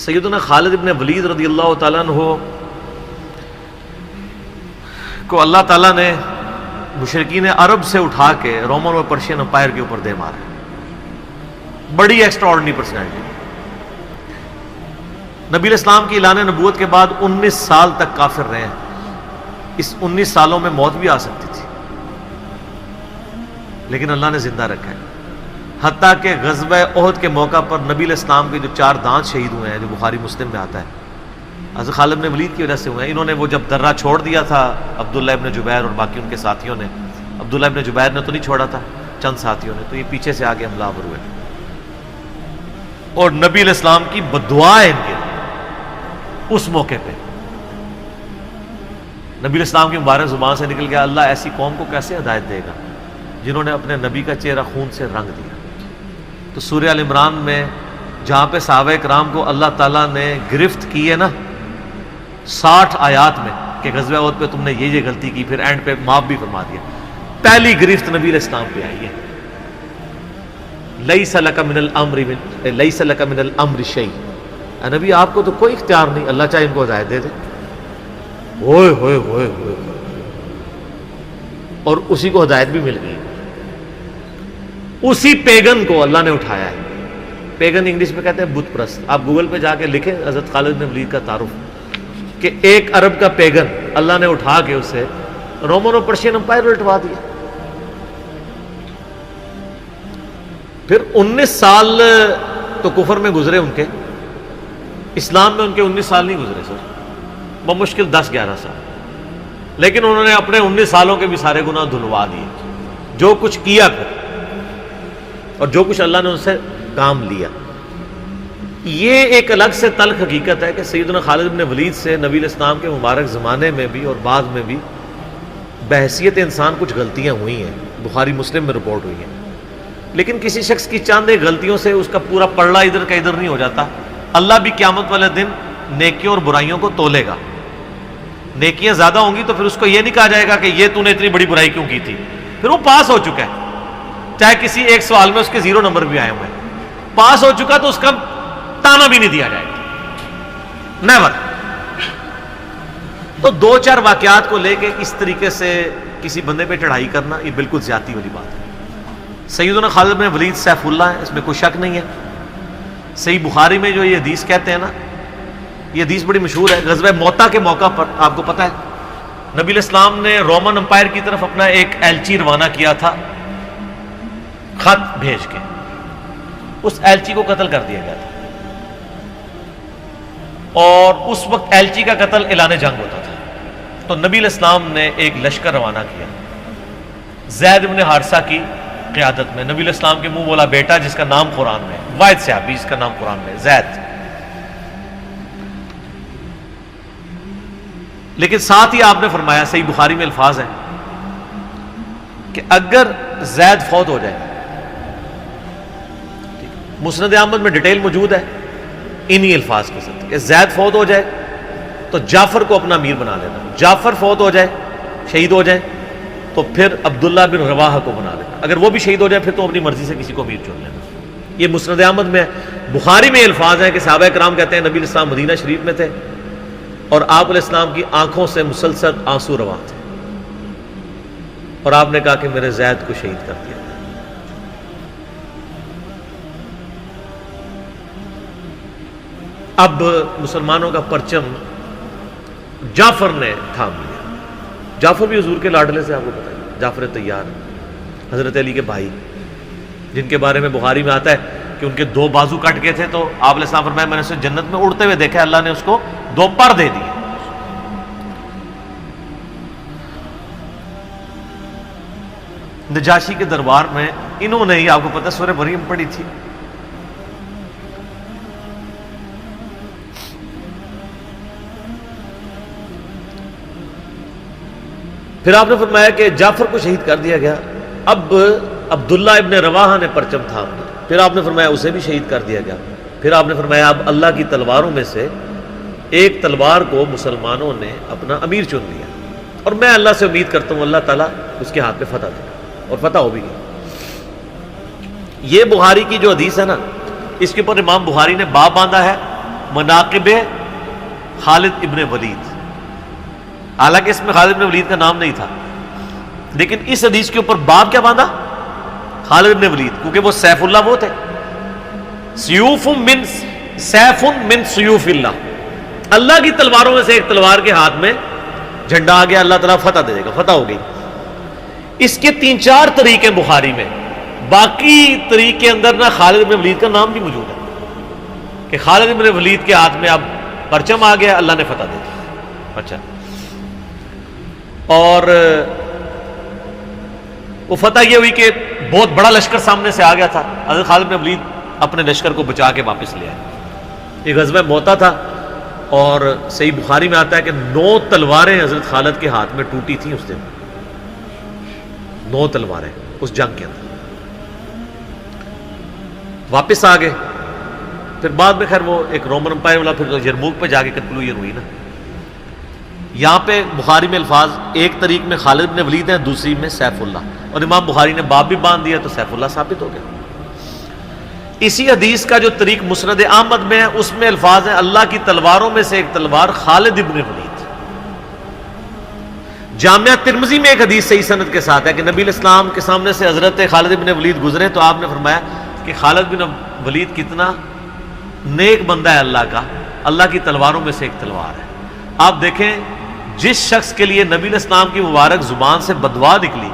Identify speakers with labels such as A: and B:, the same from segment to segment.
A: سیدنا خالد ابن ولید رضی اللہ تعالیٰ عنہ کو اللہ تعالیٰ نے مشرکین عرب سے اٹھا کے رومن اور پرشین امپائر کے اوپر دے مارا. بڑی ایکسٹرا آرڈنری پرسنالٹی. نبی علیہ السلام کی اعلان نبوت کے بعد 19 سال تک کافر رہے ہیں. اس 19 سالوں میں موت بھی آ سکتی تھی لیکن اللہ نے زندہ رکھا ہے. حتیٰ کہ غزوہ احد کے موقع پر نبی علیہ السلام کے جو 4 دانت شہید ہوئے ہیں جو بخاری مسلم میں آتا ہے حضرت خالد بن ولید کی وجہ سے ہوئے ہیں. انہوں نے وہ جب درہ چھوڑ دیا تھا عبداللہ ابن جبیر اور باقی ان کے ساتھیوں نے, عبداللہ ابن جبیر نے تو نہیں چھوڑا تھا, چند ساتھیوں نے, تو یہ پیچھے سے آگے حملہ آور ہوئے اور نبی علیہ السلام کی بددعا ہے ان کے اس موقع پہ. نبی علیہ السلام کی مبارک زبان سے نکل گیا اللہ ایسی قوم کو کیسے ہدایت دے گا جنہوں نے اپنے نبی کا چہرہ خون سے رنگ دیا. تو سورہ ال عمران میں جہاں پہ صحابہ کرام کو اللہ تعالیٰ نے گرفت کی ہے نا 60 آیات میں کہ غزوہ احد پہ تم نے یہ غلطی کی, پھر اینڈ پہ معاف بھی فرما دیا. پہلی گرفت نبی علیہ السلام پہ آئی ہے لیس لک من الامر شیء. نبی آپ کو تو کوئی اختیار نہیں, اللہ چاہے ان کو ہدایت دے دے. ہوئے ہوئے ہوئے ہوئے اور اسی کو ہدایت بھی مل گئی. اسی پیگن کو اللہ نے اٹھایا ہے. پیگن انگلش میں کہتے ہیں بت پرست. آپ گوگل پہ جا کے لکھیں حضرت خالد بن ولید کا تعارف کہ ایک عرب کا پیگن اللہ نے اٹھا کے اسے رومن اور پرشین امپائر الٹوا دیا. پھر 19 سال تو کفر میں گزرے ان کے, اسلام میں ان کے 19 سال نہیں گزرے سر, بمشکل 10-11 سال. لیکن انہوں نے اپنے 19 سالوں کے بھی سارے گناہ دھلوا دیے. جو کچھ کیا پھر اور جو کچھ اللہ نے ان سے کام لیا. یہ ایک الگ سے تلخ حقیقت ہے کہ سیدنا خالد بن ولید سے نبی علیہ السلام کے مبارک زمانے میں بھی اور بعد میں بھی بحیثیت انسان کچھ غلطیاں ہوئی ہیں, بخاری مسلم میں رپورٹ ہوئی ہیں. لیکن کسی شخص کی چند ایک غلطیوں سے اس کا پورا پلڑا ادھر کا ادھر نہیں ہو جاتا. اللہ بھی قیامت والے دن نیکیوں اور برائیوں کو تولے گا. نیکیاں زیادہ ہوں گی تو پھر اس کو یہ نہیں کہا جائے گا کہ یہ تو نے اتنی بڑی برائی کیوں کی تھی, پھر وہ پاس ہو چکا ہے. چاہے کسی ایک سوال میں اس کے 0 نمبر بھی آئے ہوئے ہیں, پاس ہو چکا تو اس کا تانا بھی نہیں دیا جائے گا, نیور. تو 2-4 واقعات کو لے کے اس طریقے سے کسی بندے پہ چڑھائی کرنا یہ بالکل زیادتی والی بات ہے. سیدنا خالد بن ولید سیف اللہ ہے, اس میں کوئی شک نہیں ہے. صحیح بخاری میں جو یہ حدیث کہتے ہیں نا, یہ حدیث بڑی مشہور ہے. غزوہ موتا کے موقع پر آپ کو پتہ ہے نبی علیہ السلام نے رومن امپائر کی طرف اپنا ایک ایلچی روانہ کیا تھا خط بھیج کے. اس ایلچی کو قتل کر دیا گیا تھا اور اس وقت ایلچی کا قتل اعلان جنگ ہوتا تھا. تو نبی علیہ السلام نے ایک لشکر روانہ کیا زید بن حارثہ کی قیادت میں. نبی علیہ السلام کے منہ بولا بیٹا جس کا نام قرآن میں, واحد صحابی جس کا نام قرآن میں زید. لیکن ساتھ ہی آپ نے فرمایا, صحیح بخاری میں الفاظ ہیں کہ اگر زید فوت ہو جائے, مسند احمد میں ڈیٹیل موجود ہے انہی الفاظ کے ساتھ, کہ زید فوت ہو جائے تو جعفر کو اپنا امیر بنا لینا. جعفر فوت ہو جائے, شہید ہو جائے, تو پھر عبداللہ بن رواحہ کو بنا لینا. اگر وہ بھی شہید ہو جائے پھر تو اپنی مرضی سے کسی کو امیر چن لینا. یہ مسند احمد میں ہے. بخاری میں الفاظ ہیں کہ صحابہ کرام کہتے ہیں نبی علیہ السلام مدینہ شریف میں تھے اور آپ علیہ السلام کی آنکھوں سے مسلسل آنسو رواں تھے اور آپ نے کہا کہ میرے زید کو شہید کر دیا. اب مسلمانوں کا پرچم جعفر نے تھام لیا. جعفر بھی حضور کے لاڈلے سے آپ کو پتہ ہے, جعفر طیار حضرت علی کے بھائی, جن کے بارے میں بخاری میں آتا ہے کہ ان کے 2 بازو کٹ گئے تھے تو آپ علیہ السلام فرمایا میں نے اسے جنت میں اڑتے ہوئے دیکھا, اللہ نے اس کو 2 پر دے دیے. نجاشی کے دربار میں انہوں نے ہی آپ کو پتہ سورہ مریم پڑھی تھی. پھر آپ نے فرمایا کہ جعفر کو شہید کر دیا گیا. اب عبداللہ ابن رواحہ نے پرچم تھام لیا. پھر آپ نے فرمایا اسے بھی شہید کر دیا گیا. پھر آپ نے فرمایا اب اللہ کی تلواروں میں سے ایک تلوار کو مسلمانوں نے اپنا امیر چن لیا اور میں اللہ سے امید کرتا ہوں اللہ تعالیٰ اس کے ہاتھ پہ فتح دے گا, اور فتح ہو بھی گئی. یہ بخاری کی جو حدیث ہے نا, اس کے اوپر امام بخاری نے باب باندھا ہے مناقب خالد ابن ولید، حالانکہ اس میں خالد ابن ولید کا نام نہیں تھا، لیکن اس حدیث کے اوپر باب کیا باندھا؟ خالد ابن ولید، کیونکہ وہ سیف اللہ وہ تھے، سیوف من سیوف اللہ، اللہ کی تلواروں میں سے ایک تلوار کے ہاتھ میں جھنڈا آ گیا، اللہ تعالیٰ فتح دے دے گا، فتح ہو گئی۔ اس کے 3-4 طریقے بخاری میں، باقی طریق کے اندر نہ خالد ابن ولید کا نام بھی موجود ہے کہ خالد ابن ولید کے ہاتھ میں اب پرچم آ گیا، اللہ نے فتح دے دی۔ اچھا، اور وہ فتح یہ ہوئی کہ بہت بڑا لشکر سامنے سے آ گیا تھا، حضرت خالد بن ولید اپنے لشکر کو بچا کے واپس لے آئے۔ یہ غزوہ موتا تھا، اور صحیح بخاری میں آتا ہے کہ 9 تلواریں حضرت خالد کے ہاتھ میں ٹوٹی تھیں اس دن، 9 تلواریں اس جنگ کے اندر۔ واپس آ گئے، پھر بعد میں خیر وہ ایک رومن امپائر والا پھر یرموک پہ جا کے کنکلوژن ہوئی نا۔ یہاں پہ بخاری میں الفاظ ایک طریق میں خالد بن ولید ہیں، دوسری میں سیف اللہ، اور امام بخاری نے باب بھی باندھ دیا تو سیف اللہ ثابت ہو گیا۔ اسی حدیث کا جو طریق مسند احمد میں ہے اس میں الفاظ ہیں اللہ کی تلواروں میں سے ایک تلوار خالد ابن ولید۔ جامعہ ترمذی میں ایک حدیث صحیح سند کے ساتھ ہے کہ نبی الاسلام کے سامنے سے حضرت خالد ابن ولید گزرے تو آپ نے فرمایا کہ خالد بن ولید کتنا نیک بندہ ہے اللہ کا، اللہ کی تلواروں میں سے ایک تلوار ہے۔ آپ دیکھیں جس شخص کے لیے نبی الاسلام کی مبارک زبان سے بددعا نکلی،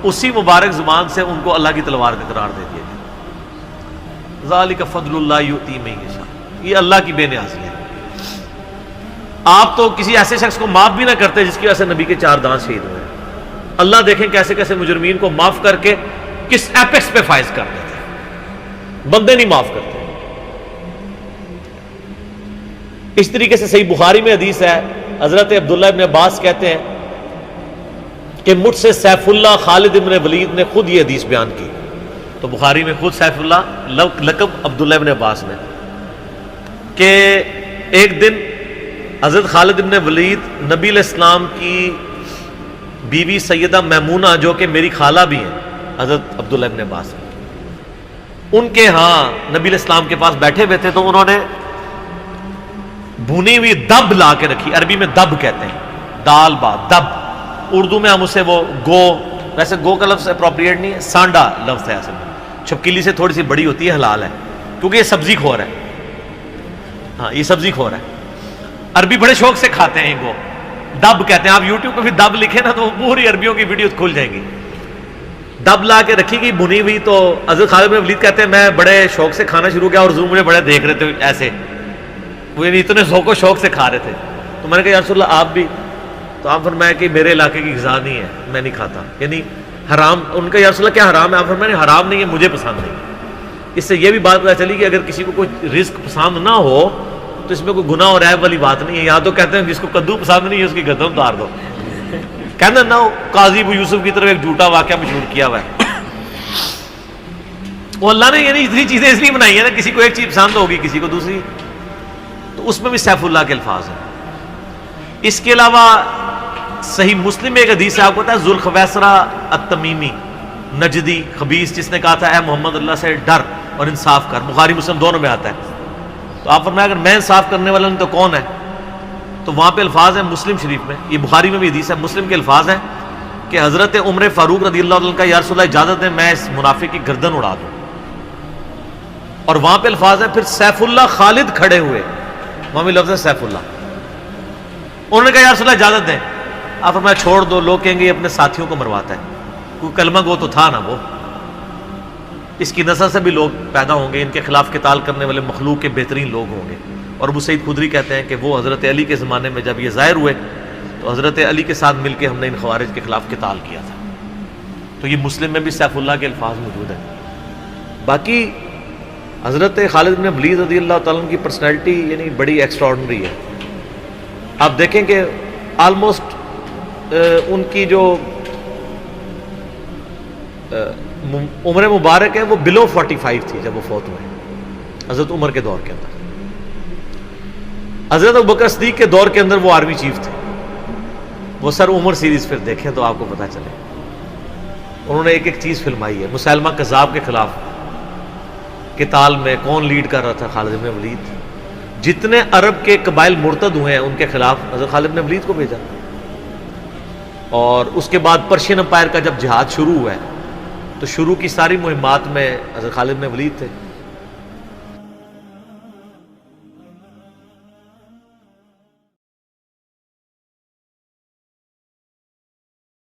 A: اسی مبارک زبان سے ان کو اللہ کی تلوار کا قرار دے دیا گیا۔ ذالک فضل اللہ یؤتی من یشاء، یہ اللہ کی بے نیازی ہے۔ آپ تو کسی ایسے شخص کو معاف بھی نہ کرتے جس کی وجہ سے نبی کے 4 دانت شہید ہوئے، اللہ دیکھیں کیسے کیسے مجرمین کو معاف کر کے کس ایپیکس پہ فائز کر دیتے ہیں، بندے نہیں معاف کرتے۔ اس طریقے سے صحیح بخاری میں حدیث ہے، حضرت عبداللہ ابن عباس کہتے ہیں کہ مجھ سے سیف اللہ خالد ابن ولید نے خود یہ حدیث بیان کی، تو بخاری میں خود سیف اللہ لقب عبداللہ ابن عباس نے، کہ ایک دن حضرت خالد ابن ولید نبی علیہ السلام کی بیوی سیدہ میمونہ جو کہ میری خالہ بھی ہیں حضرت عبداللہ ابن عباس، ان کے ہاں نبی علیہ السلام کے پاس بیٹھے ہوئے تھے، تو انہوں نے بھونی ہوئی دب لا کے رکھی، عربی میں دب کہتے ہیں، دال با دب، اردو میں ہم اسے وہ گو، ویسے گو کا لفظ اپروپریٹ نہیں ہے، سانڈا لفظ ہے اصل میں، چھپکلی سے تھوڑی سی بڑی ہوتی ہے، حلال ہے کیونکہ یہ سبزی خور ہے، ہاں یہ سبزی خور ہے، عربی بڑے شوق سے کھاتے ہیں گو، دب کہتے ہیں۔ آپ یوٹیوب پہ بھی دب لکھیں نا تو پوری عربیوں کی ویڈیوز کھل جائیں گی۔ دب لا کے رکھی گئی بھنی ہوئی، تو حضرت خالد بن ولید کہتے ہیں میں بڑے شوق سے کھانا شروع کیا اور حضور مجھے بڑے دیکھ رہے تھے ایسے، وہ یعنی اتنے ذوق و شوق سے کھا رہے تھے، تو میں نے کہا یا رسول اللہ آپ بھی، تو آپ فرمایا کہ میرے علاقے کی غذا نہیں ہے، میں نہیں کھاتا، یعنی حرام۔ ان کا یا رسول اللہ کیا حرام ہے؟ آپ فرمایا حرام نہیں ہے، مجھے پسند نہیں۔ اس سے یہ بھی بات پتہ چلی کہ اگر کسی کو کوئی رزق پسند نہ ہو تو اس میں کوئی گناہ اور عیب والی بات نہیں ہے۔ یہاں تو کہتے ہیں جس کو کدو پسند نہیں ہے اس کی گردن اتار دو، کہنا نہ ہو۔ قاضی ابو یوسف کی طرف ایک جھوٹا واقعہ مشہور کیا ہوا ہے، وہ اللہ نے یعنی اتنی چیزیں اس لیے بنائی ہیں نا، کسی کو ایک چیز پسند ہوگی کسی کو دوسری، تو اس میں بھی سیف اللہ کے الفاظ ہیں۔ اس کے علاوہ صحیح مسلم میں ایک حدیث ہے، آپ کو پتا ہے ذوالخویسرہ التمیمی نجدی خبیث جس نے کہا تھا اے محمد اللہ سے ڈر اور انصاف کر، بخاری مسلم دونوں میں آتا ہے، تو آپ فرمایا اگر میں انصاف کرنے والا نہیں تو کون ہے؟ تو وہاں پہ الفاظ ہیں مسلم شریف میں، یہ بخاری میں بھی حدیث ہے، مسلم کے الفاظ ہیں کہ حضرت عمر فاروق رضی اللہ عنہ کا یا رسول اللہ اجازت ہے میں اس منافق کی گردن اڑا دوں، اور وہاں پہ الفاظ ہیں پھر سیف اللہ خالد کھڑے ہوئے، وہاں بھی لفظ ہے سیف اللہ، انہوں نے کہا یا رسول اللہ اجازت دیں، آپ فرمایا چھوڑ دو، لوگ کہیں گے یہ اپنے ساتھیوں کو مرواتا ہے، کوئی کلمہ گو تو تھا نا وہ، اس کی نسل سے بھی لوگ پیدا ہوں گے، ان کے خلاف قتال کرنے والے مخلوق کے بہترین لوگ ہوں گے۔ اور ابو سعید خدری کہتے ہیں کہ وہ حضرت علی کے زمانے میں جب یہ ظاہر ہوئے تو حضرت علی کے ساتھ مل کے ہم نے ان خوارج کے خلاف قتال کیا تھا، تو یہ مسلم میں بھی سیف اللہ کے الفاظ موجود ہیں۔ باقی حضرت خالد بن ولید رضی اللہ تعالیٰ عنہ کی پرسنالٹی یعنی بڑی ایکسٹراڈنری ہے۔ آپ دیکھیں کہ آلموسٹ ان کی جو عمر مبارک ہے وہ بلو 45 تھی جب وہ فوت ہوئے، حضرت عمر کے دور کے اندر۔ حضرت ابوبکر صدیق کے دور کے اندر وہ آرمی چیف تھے۔ وہ سر عمر سیریز پھر دیکھیں تو آپ کو پتہ چلے، انہوں نے ایک ایک چیز فلمائی ہے۔ مسیلمہ کذاب کے خلاف قتال میں کون لیڈ کر رہا تھا؟ خالد بن ولید۔ جتنے عرب کے قبائل مرتد ہوئے ہیں ان کے خلاف حضرت خالد بن ولید کو بھیجا. اور اس کے بعد پرشین امپائر کا جب جہاد شروع ہوا ہے تو شروع کی ساری مہمات میں حضرت خالد بن ولید تھے.